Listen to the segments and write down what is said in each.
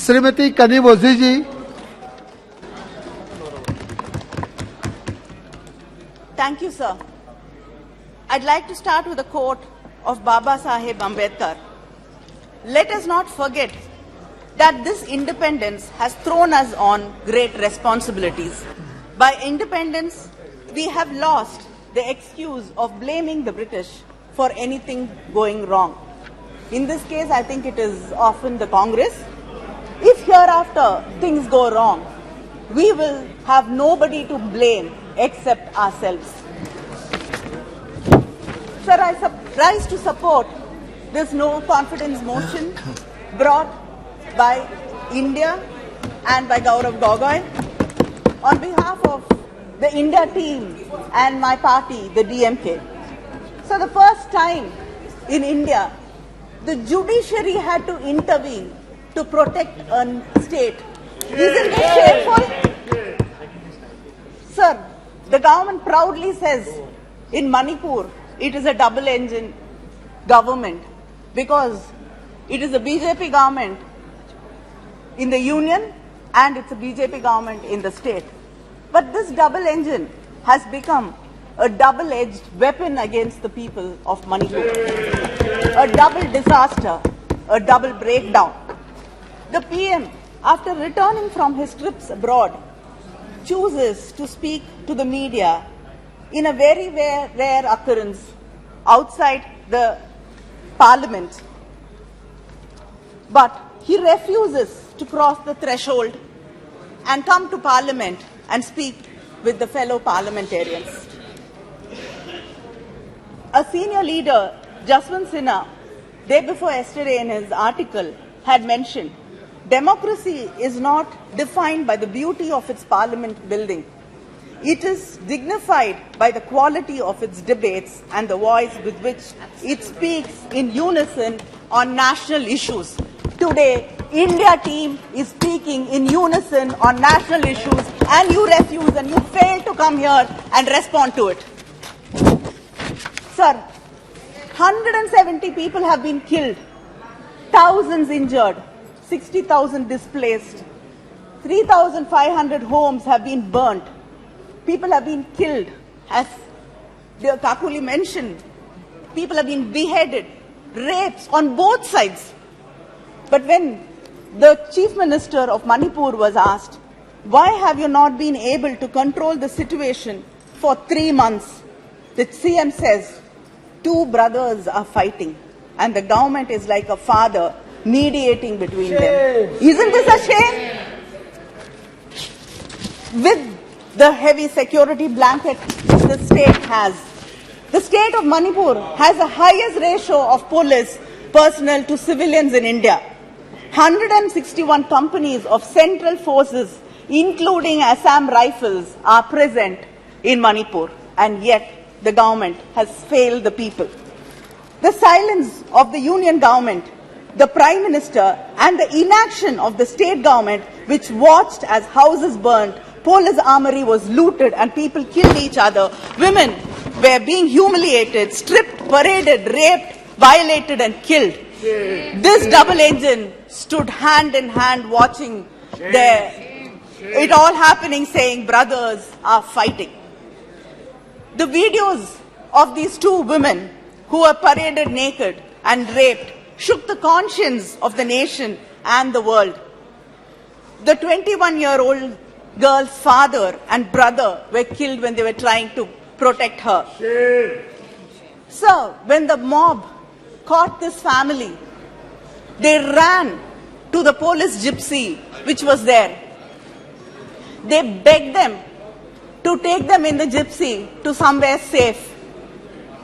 Shrimati Kanimozhi ji. Thank you, sir. I'd like to start with a quote of Baba Saheb Ambedkar. Let us not forget that this independence has thrown us on great responsibilities. By independence, we have lost the excuse of blaming the British for anything going wrong. In this case, I think it is often the Congress. If hereafter things go wrong, we will have nobody to blame except ourselves. Sir, I rise to support this no confidence motion brought by India and by Gaurav Gogoi on behalf of the India team and my party, the DMK. So the first time in India, the judiciary had to intervene to protect a state. Isn't this shameful? Sir, the government proudly says in Manipur it is a double-engine government because it is a BJP government in the union and it's a BJP government in the state. But this double engine has become a double-edged weapon against the people of Manipur. A double disaster, a double breakdown. The PM, after returning from his trips abroad, chooses to speak to the media in a very rare occurrence outside the parliament. But he refuses to cross the threshold and come to parliament and speak with the fellow parliamentarians. A senior leader, Jaswant Sinha, day before yesterday in his article had mentioned, democracy is not defined by the beauty of its parliament building. It is dignified by the quality of its debates and the voice with which it speaks in unison on national issues. Today, India team is speaking in unison on national issues and you refuse and you fail to come here and respond to it. Sir, 170 people have been killed, thousands injured, 60,000 displaced, 3,500 homes have been burnt. People have been killed, as Kakuli mentioned. People have been beheaded, rapes on both sides. But when the Chief Minister of Manipur was asked, why have you not been able to control the situation for 3 months? The CM says, 2 brothers are fighting and the government is like a father mediating between them. Isn't this a shame? With the heavy security blanket the state has, the state of Manipur has the highest ratio of police personnel to civilians in India. 161 companies of central forces, including Assam Rifles, are present in Manipur, and yet the government has failed the people. The silence of the union government, the Prime Minister, and the inaction of the state government, which watched as houses burnt, police armory was looted, and people killed each other. Women were being humiliated, stripped, paraded, raped, violated, and killed. This double engine stood hand in hand watching it all happening, saying brothers are fighting. The videos of these 2 women who were paraded naked and raped shook the conscience of the nation and the world. The 21-year-old girl's father and brother were killed when they were trying to protect her. Sir, when the mob caught this family, they ran to the police gypsy which was there. They begged them to take them in the gypsy to somewhere safe.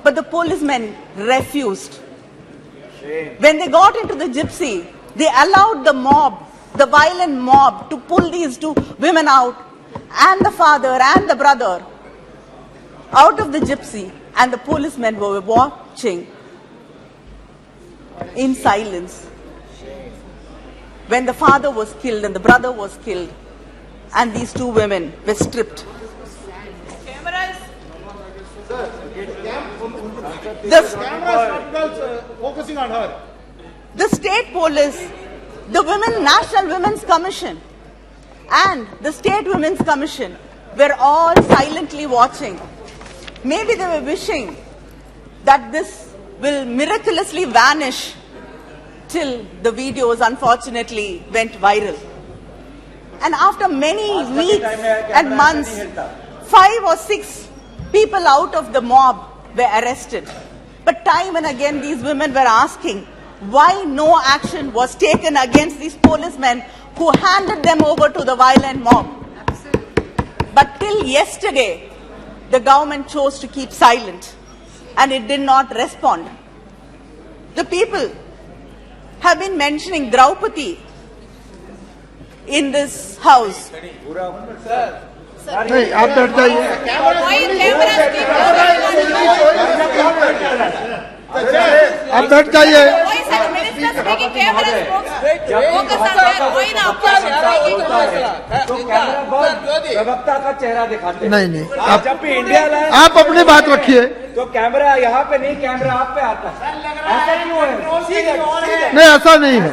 But the policemen refused. When they got into the gypsy, they allowed the mob, the violent mob, to pull these 2 women out, and the father and the brother, out of the gypsy, and the policemen were watching in silence. When the father was killed and the brother was killed, and these 2 women were stripped. Cameras. The camera is not focusing on her. The state police the National Women's Commission and the State Women's Commission were all silently watching. Maybe they were wishing that this will miraculously vanish till the videos unfortunately went viral. And after many weeks and months, 5 or 6 people out of the mob were arrested. But time and again these women were asking why no action was taken against these policemen who handed them over to the violent mob. But till yesterday, the government chose to keep silent and it did not respond. The people have been mentioning Draupadi in this house. नहीं आप बैठ जाइए आप बैठ जाइए प्रवक्ता का चेहरा दिखाते नहीं आप जब भी इंडिया लाए आप अपनी बात रखिए तो कैमरा यहाँ पे नहीं, कैमरा आप पे आता है। ऐसा क्यों है? नहीं ऐसा नहीं है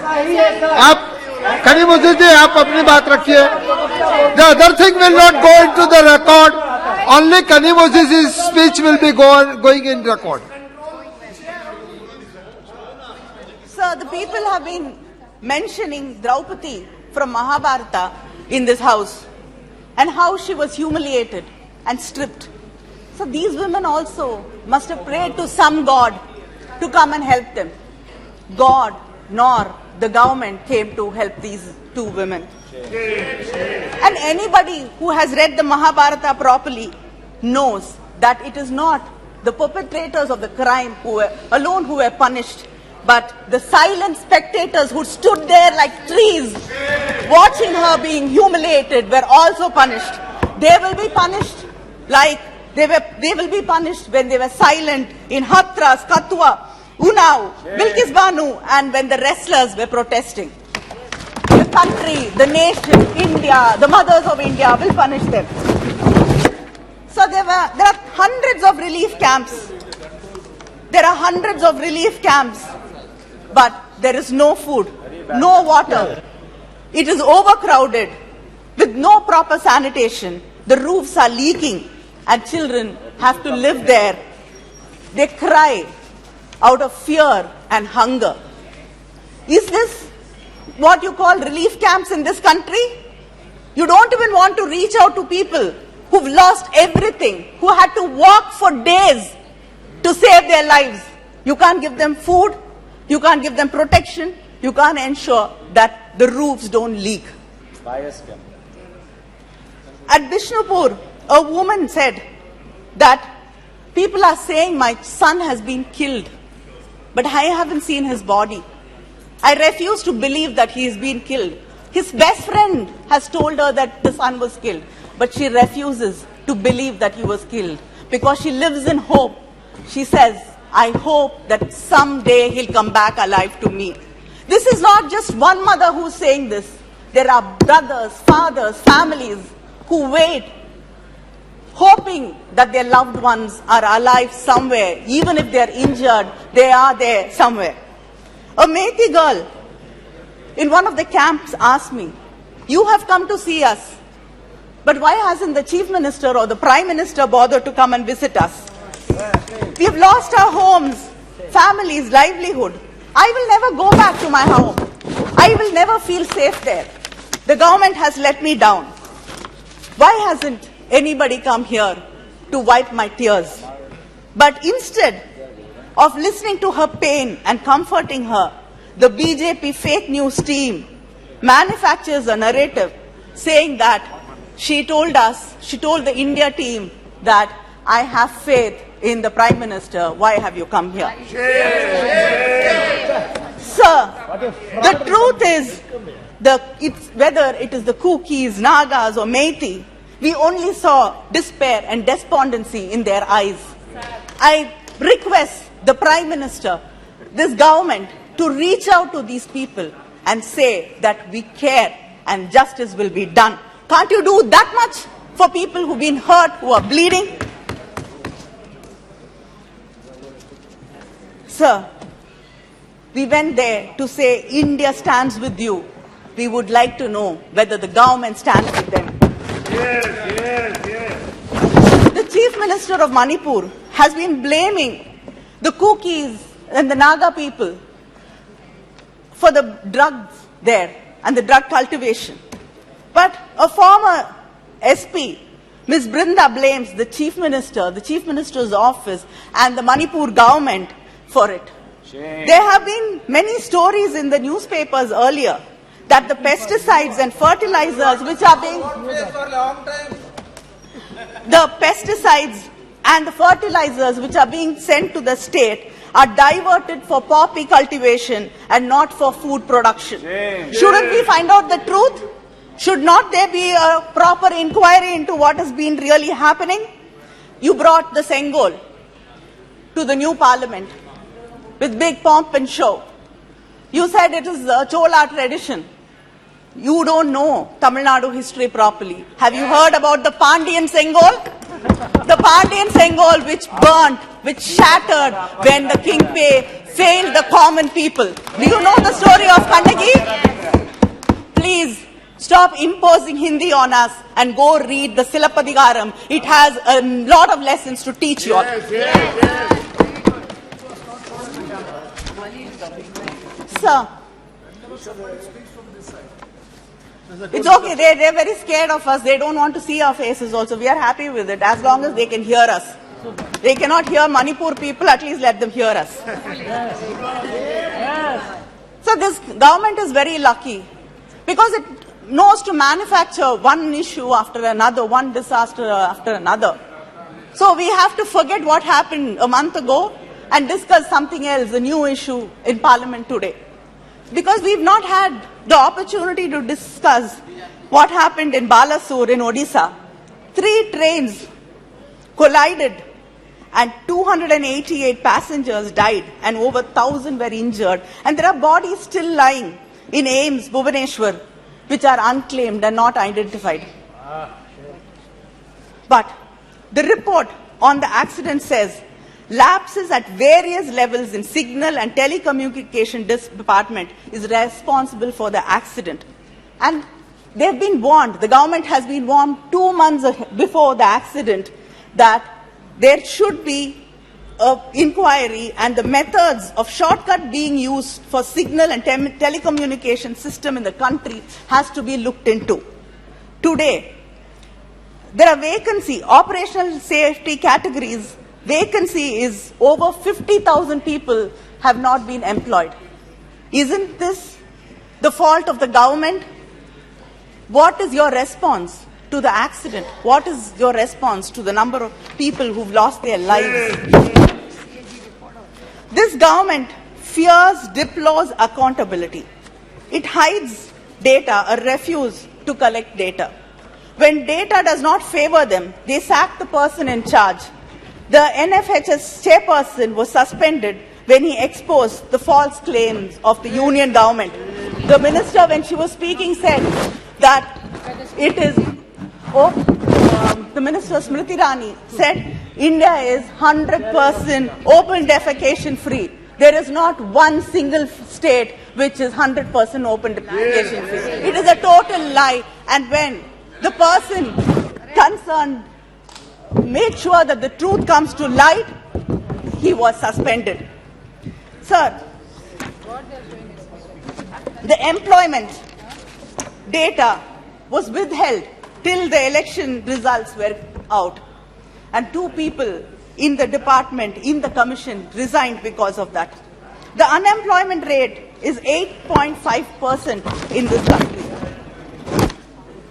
आप कनीमोझी जी आप अपनी बात रखिए The other thing will not go into the record. Only Kanimozhi's speech will be going in record. Sir, the people have been mentioning Draupadi from Mahabharata in this house and how she was humiliated and stripped. So these women also must have prayed to some god to come and help them. God nor the government came to help these two women. And anybody who has read the Mahabharata properly knows that it is not the perpetrators of the crime who were punished, but the silent spectators who stood there like trees watching her being humiliated were also punished. They will be punished like they will be punished when they were silent in Hathras, Katwa, Unnao, Bilkis Banu, and when the wrestlers were protesting. The country, the nation, India, the mothers of India will punish them. So there are hundreds of relief camps. There are hundreds of relief camps, but there is no food, no water. It is overcrowded with no proper sanitation. The roofs are leaking and children have to live there. They cry out of fear and hunger. Is this what you call relief camps in this country? You don't even want to reach out to people who've lost everything, who had to walk for days to save their lives. You can't give them food, you can't give them protection, you can't ensure that the roofs don't leak. At Bishnupur, a woman said that people are saying my son has been killed, but I haven't seen his body. I refuse to believe that he has been killed. His best friend has told her that the son was killed, but she refuses to believe that he was killed because she lives in hope. She says, I hope that someday he'll come back alive to me. This is not just one mother who's saying this. There are brothers, fathers, families who wait, hoping that their loved ones are alive somewhere. Even if they're injured, they are there somewhere. A Methi girl in one of the camps asked me, you have come to see us, but why hasn't the Chief Minister or the Prime Minister bothered to come and visit us? We have lost our homes, families, livelihood. I will never go back to my home. I will never feel safe there. The government has let me down. Why hasn't anybody come here to wipe my tears? But instead of listening to her pain and comforting her, the BJP fake news team manufactures a narrative saying that she told the India team that I have faith in the Prime Minister. Why have you come here? Sir, the truth is, whether it is the Kukis, Nagas or Methi, we only saw despair and despondency in their eyes. I request the Prime Minister, this government, to reach out to these people and say that we care and justice will be done. Can't you do that much for people who've been hurt, who are bleeding? Sir, we went there to say India stands with you we would like to know whether the government stands with them. The Chief Minister of Manipur has been blaming the Kukis and the Naga people for the drugs there and the drug cultivation. But a former SP, Ms. Brinda, blames the Chief Minister, the Chief Minister's office and the Manipur government for it. There have been many stories in the newspapers earlier that the pesticides and fertilizers which are being sent to the state are diverted for poppy cultivation and not for food production. Shouldn't we find out the truth? Should not there be a proper inquiry into what has been really happening? You brought the Sengol to the new parliament with big pomp and show. You said it is a Chola tradition. You don't know Tamil Nadu history properly. Have you heard about the Pandian Sengol? The Pandian Sengol which burnt, which shattered when the King failed the common people. Do you know the story of Kannagi? Please stop imposing Hindi on us and go read the Silappadigaram. It has a lot of lessons to teach you all. Sir, it's okay. They're very scared of us. They don't want to see our faces also. We are happy with it as long as they can hear us. They cannot hear Manipur people, at least let them hear us. So this government is very lucky because it knows to manufacture one issue after another, one disaster after another. So we have to forget what happened a month ago and discuss something else, a new issue in Parliament today. Because we've not had the opportunity to discuss what happened in Balasore in Odisha. 3 trains collided and 288 passengers died and over 1,000 were injured. And there are bodies still lying in Ames, Bhubaneswar, which are unclaimed and not identified. But the report on the accident says lapses at various levels in signal and telecommunication department is responsible for the accident. And they've been warned, the government has been warned 2 months before the accident that there should be an inquiry and the methods of shortcut being used for signal and telecommunication system in the country has to be looked into. Today, there are vacancy, operational safety categories. Vacancy is over 50,000 people have not been employed. Isn't this the fault of the government? What is your response to the accident? What is your response to the number of people who've lost their lives? This government fears, deplores accountability. It hides data or refuses to collect data. When data does not favor them, they sack the person in charge. The NFHS chairperson was suspended when he exposed the false claims of the union government. The minister, when she was speaking, said that it is, the minister Smriti Irani said, India is 100% open defecation free. There is not one single state which is 100% open defecation free. It is a total lie. And when the person concerned made sure that the truth comes to light, he was suspended. Sir, the employment data was withheld till the election results were out. And 2 people in the department, in the commission, resigned because of that. The unemployment rate is 8.5% in this country.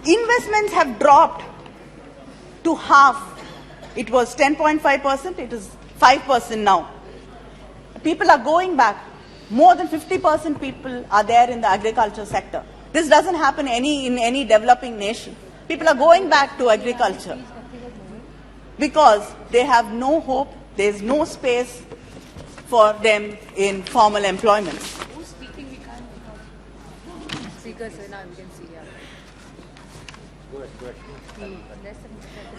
Investments have dropped to half. It was 10.5%, it is 5% now. People are going back. More than 50% people are there in the agriculture sector. This doesn't happen in any developing nation. People are going back to agriculture because they have no hope, there is no space for them in formal employment. Who's speaking? We can't. Speaker, sir, now we can see.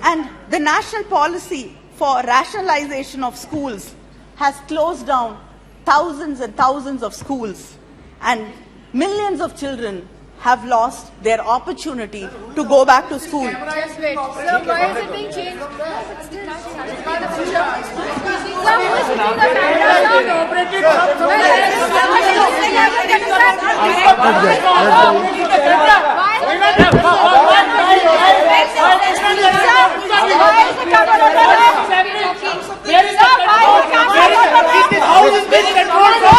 And the national policy for rationalization of schools has closed down thousands and thousands of schools, and millions of children have lost their opportunity to go back to school. Just wait. Sir, why is it being changed? It's still not satisfying the future. Sir, who is putting the cameras on?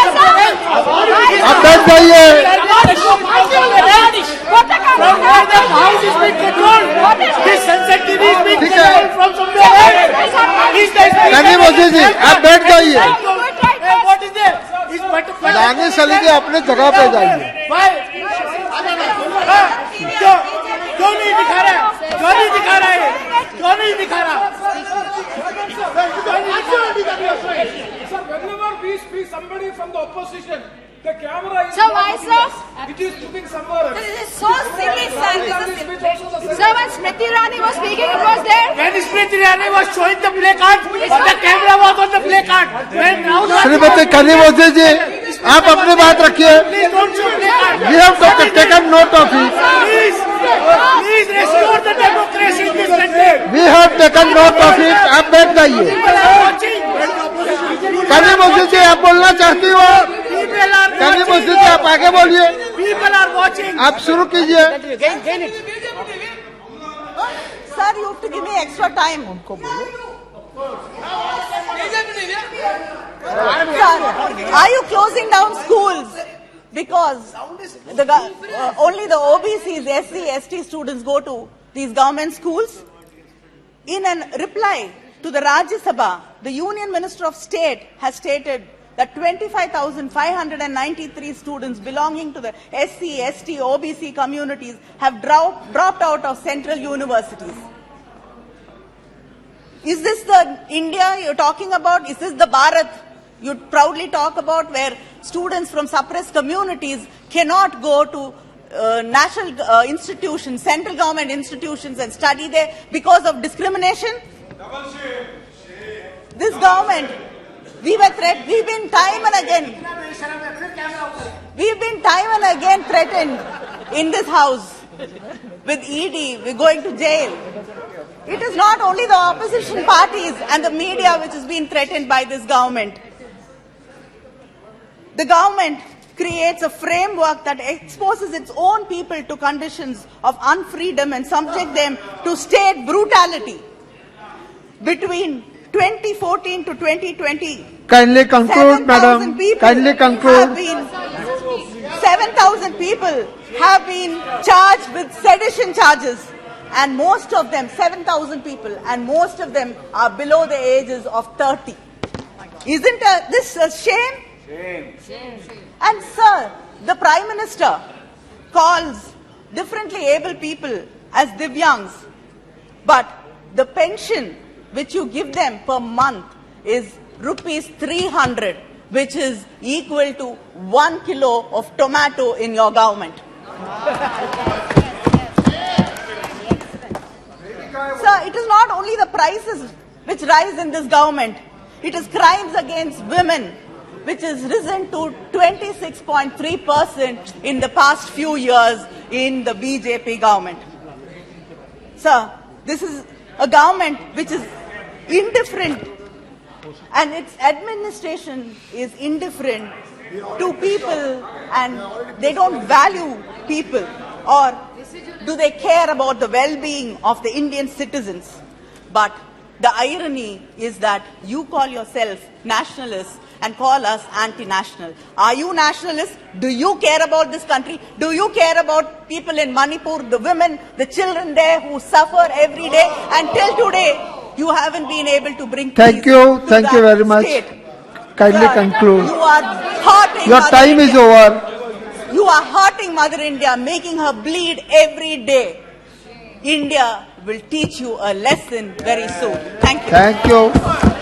आप बैठ जाइए कनिमोझी जी आप बैठ जाइए दानिश अली जी अपने जगह पे जाइए क्यों नहीं दिखा रहा है क्यों नहीं दिखा रहा है क्यों नहीं दिखा रहा Sir, whenever we speak somebody from the opposition, the camera is So why, sir? It is looking somewhere else. This is so silly, sir. Sir, when Smriti Irani was speaking, it was there. When Smriti Irani was showing the play card, the camera was on the play card. When Rahul Gandhi Shrimati Kanimozhi जी आप अपनी बात रखिए please don't show play card. We have taken note of it. Please restore the democracy in this country. We have taken note of it. आप बैठ जाइए People are watching. Kanimozhi जी आप बोलना चाहती हो People are कनिमोझी watching. जी आप आगे बोलिए People are watching. आप शुरू कीजिए Sir, you have to give me extra time. Sir, are you closing down schools? Because only the OBCs, SC, ST students go to these government schools? In a reply to the Rajya Sabha, the Union Minister of State has stated that 25,593 students belonging to the SC, ST, OBC communities have dropped out of central universities. Is this the India you're talking about? Is this the Bharat you proudly talk about, where students from suppressed communities cannot go to national institutions, central government institutions and study there because of discrimination? This government, we've been time and again threatened in this house with ED, we're going to jail. It is not only the opposition parties and the media which has been threatened by this government. The government creates a framework that exposes its own people to conditions of unfreedom and subject them to state brutality. Between 2014 to 2020, kindly conclude 7,000 madam people kindly conclude 7,000 people have been charged with sedition charges, and most of them, 7,000 people, and most of them are below the ages of 30. Isn't this a shame? And sir, the Prime Minister calls differently able people as Divyangs, but the pension which you give them per month is rupees 300, which is equal to 1 kilo of tomato in your government. Sir, it is not only the prices which rise in this government, it is crimes against women, which has risen to 26.3% in the past few years in the BJP government. Sir, this is a government which is indifferent, and its administration is indifferent to people, and they don't value people, or do they care about the well-being of the Indian citizens. But the irony is that you call yourself nationalists and call us anti-national. Are you nationalists? Do you care about this country? Do you care about people in Manipur, the women, the children there who suffer every day? Until today, you haven't been able to bring Thank peace you. to Thank you that very much. state. Kindly Sir, conclude. You are hurting Your Mother time is India. over. You are hurting Mother India, making her bleed every day. India will teach you a lesson very soon. Thank you. Thank you.